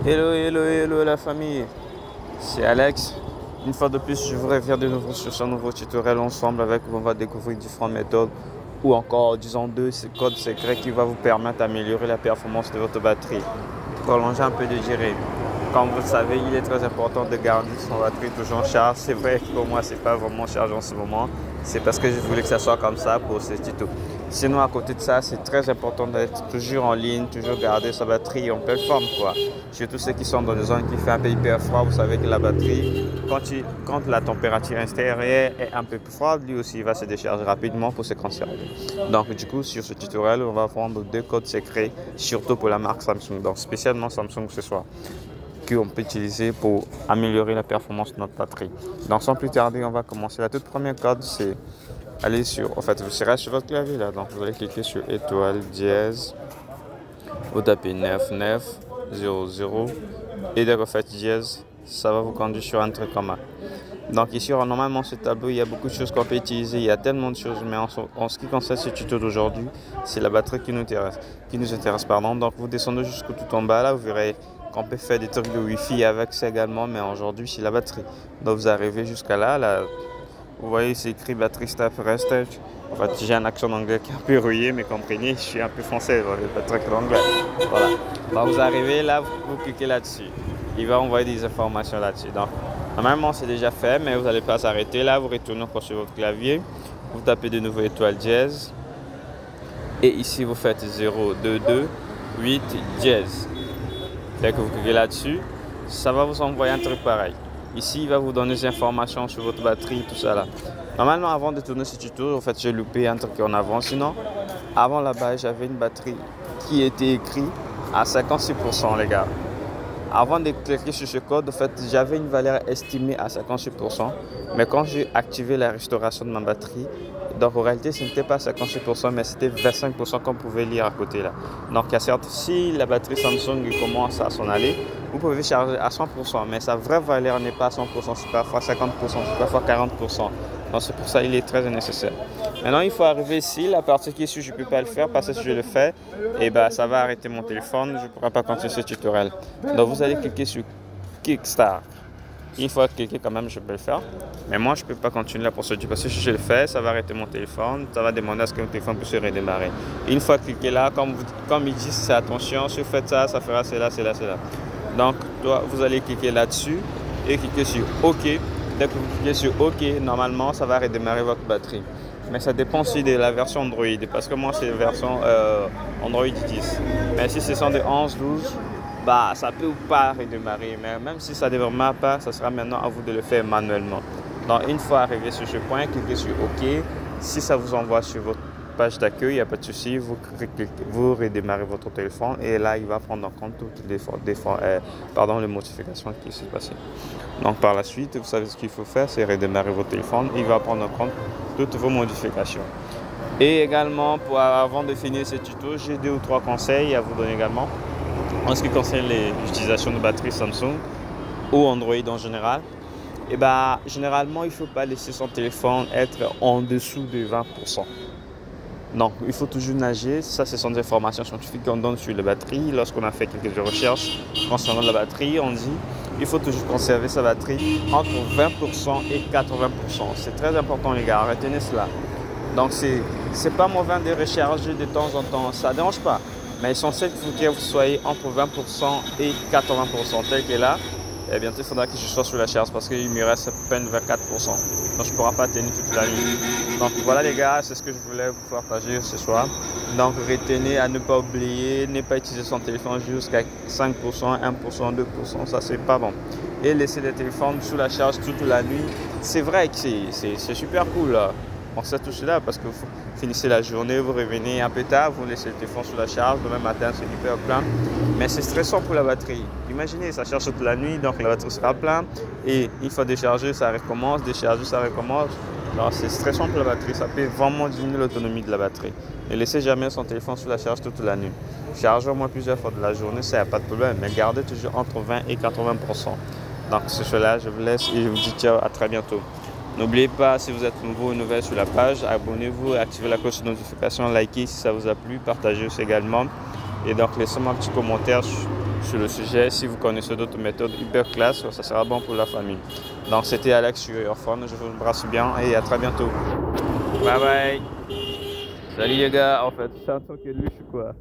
Hello, hello, hello la famille, c'est Alex. Une fois de plus, je vous reviens de nouveau sur ce nouveau tutoriel ensemble avec où on va découvrir différentes méthodes ou encore, disons, deux codes secrets qui vont vous permettre d'améliorer la performance de votre batterie. Pour prolonger un peu de durée. Comme vous le savez, il est très important de garder son batterie toujours en charge. C'est vrai que pour moi, c'est pas vraiment chargé en ce moment. C'est parce que je voulais que ça soit comme ça pour ce tuto. Sinon, à côté de ça, c'est très important d'être toujours en ligne, toujours garder sa batterie en pleine forme, quoi. Surtout ceux qui sont dans des zones qui font un peu hyper froid, vous savez que la batterie, quand la température extérieure est un peu plus froide, lui aussi, il va se décharger rapidement pour se conserver. Donc, du coup, sur ce tutoriel, on va prendre deux codes secrets, surtout pour la marque Samsung. Donc, spécialement Samsung ce soir, qu'on peut utiliser pour améliorer la performance de notre batterie. Donc sans plus tarder, on va commencer. La toute première code, c'est aller sur, en fait, vous serez sur votre clavier là, donc vous allez cliquer sur étoile dièse, vous tapez 9900 et de refaire dièse, ça va vous conduire sur un truc commun. Donc ici, normalement, ce tableau, il y a beaucoup de choses qu'on peut utiliser, il y a tellement de choses, mais en ce qui concerne ce tuto d'aujourd'hui, c'est la batterie qui nous intéresse, pardon. Donc vous descendez jusqu'au tout en bas là, vous verrez qu'on peut faire des trucs de Wi-Fi avec ça également, mais aujourd'hui c'est la batterie. Donc vous arrivez jusqu'à là, vous voyez c'est écrit batterie step restage. En fait j'ai un accent anglais qui est un peu rouillé, mais comprenez, je suis un peu français, je pas très anglais. Voilà. Donc vous arrivez là, vous cliquez là-dessus. Il va envoyer des informations là-dessus. Donc normalement c'est déjà fait, mais vous n'allez pas s'arrêter là, vous retournez encore sur votre clavier, vous tapez de nouveau étoile dièse. Et ici vous faites 0228 dièse. Dès que vous cliquez là-dessus, ça va vous envoyer un truc pareil. Ici, il va vous donner des informations sur votre batterie, tout ça là. Normalement, avant de tourner ce tuto, en fait, j'ai loupé un truc en avant. Sinon, avant là-bas, j'avais une batterie qui était écrite à 56%, les gars. Avant de cliquer sur ce code, en fait, j'avais une valeur estimée à 58%. Mais quand j'ai activé la restauration de ma batterie, donc en réalité, ce n'était pas 58%, mais c'était 25% qu'on pouvait lire à côté là. Donc, certes, si la batterie Samsung commence à s'en aller, vous pouvez charger à 100%, mais sa vraie valeur n'est pas à 100%, c'est parfois 50%, c'est parfois 40%. Donc, c'est pour ça qu'il est très nécessaire. Maintenant, il faut arriver ici. La partie qui est ici, je ne peux pas le faire parce que si je le fais, et ben, ça va arrêter mon téléphone. Je ne pourrai pas continuer ce tutoriel. Donc, vous allez cliquer sur Kickstart. Une fois cliqué, quand même, je peux le faire. Mais moi, je ne peux pas continuer la procédure parce que si je le fais, ça va arrêter mon téléphone. Ça va demander à ce que mon téléphone puisse se redémarrer. Une fois cliqué là, comme ils disent, c'est attention, si vous faites ça, ça fera cela, cela, cela. Donc, vous allez cliquer là-dessus et cliquer sur OK. Dès que vous cliquez sur OK, normalement, ça va redémarrer votre batterie. Mais ça dépend aussi de la version Android, parce que moi, c'est la version Android 10. Mais si ce sont des 11, 12, bah, ça peut ou pas redémarrer. Mais même si ça ne démarre pas, ça sera maintenant à vous de le faire manuellement. Donc, une fois arrivé sur ce point, cliquez sur OK. Si ça vous envoie sur votre page d'accueil, il n'y a pas de souci, vous redémarrez votre téléphone et là, il va prendre en compte toutes les modifications qui s'est passées. Donc, par la suite, vous savez ce qu'il faut faire, c'est redémarrer votre téléphone. Il va prendre en compte toutes vos modifications. Et également, avant de finir ce tuto, j'ai 2 ou 3 conseils à vous donner également. En ce qui concerne l'utilisation de batterie Samsung ou Android en général, et ben, généralement, il ne faut pas laisser son téléphone être en dessous de 20%. Non, il faut toujours nager. Ça, ce sont des informations scientifiques qu'on donne sur la batterie. Lorsqu'on a fait quelques recherches concernant la batterie, on dit qu'il faut toujours conserver sa batterie entre 20% et 80%. C'est très important, les gars. Retenez cela. Donc, c'est pas mauvais de recharger de temps en temps. Ça ne dérange pas. Mais l'essentiel, il faut que vous soyez entre 20% et 80%. Tel que là, et bientôt, il faudra que je sois sur la charge parce qu'il me reste à peine 24%. Donc, je ne pourrai pas tenir toute la nuit. Donc, voilà les gars, c'est ce que je voulais vous partager ce soir. Donc, retenez à ne pas oublier, ne pas utiliser son téléphone jusqu'à 5%, 1%, 2%. Ça, c'est pas bon. Et laisser le téléphone sous la charge toute la nuit. C'est vrai que c'est super cool là. On sait tout cela parce que vous finissez la journée, vous revenez un peu tard, vous laissez le téléphone sous la charge, le même matin c'est hyper plein. Mais c'est stressant pour la batterie. Imaginez, ça charge toute la nuit, donc la batterie sera pleine. Et une fois déchargé, ça recommence, déchargé, ça recommence. Donc c'est stressant pour la batterie, ça peut vraiment diminuer l'autonomie de la batterie. Ne laissez jamais son téléphone sous la charge toute la nuit. Chargez au moins plusieurs fois de la journée, ça n'y a pas de problème. Mais gardez toujours entre 20 et 80%. Donc c'est cela, je vous laisse et je vous dis ciao, à très bientôt. N'oubliez pas, si vous êtes nouveau ou nouvelle sur la page, abonnez-vous, activez la cloche de notification, likez si ça vous a plu, partagez aussi également. Et donc, laissez-moi un petit commentaire sur le sujet. Si vous connaissez d'autres méthodes hyper classe, ça sera bon pour la famille. Donc c'était Alex sur Earphone, je vous embrasse bien et à très bientôt. Bye bye. Salut les gars, en fait, c'est un truc que lui, je suis quoi.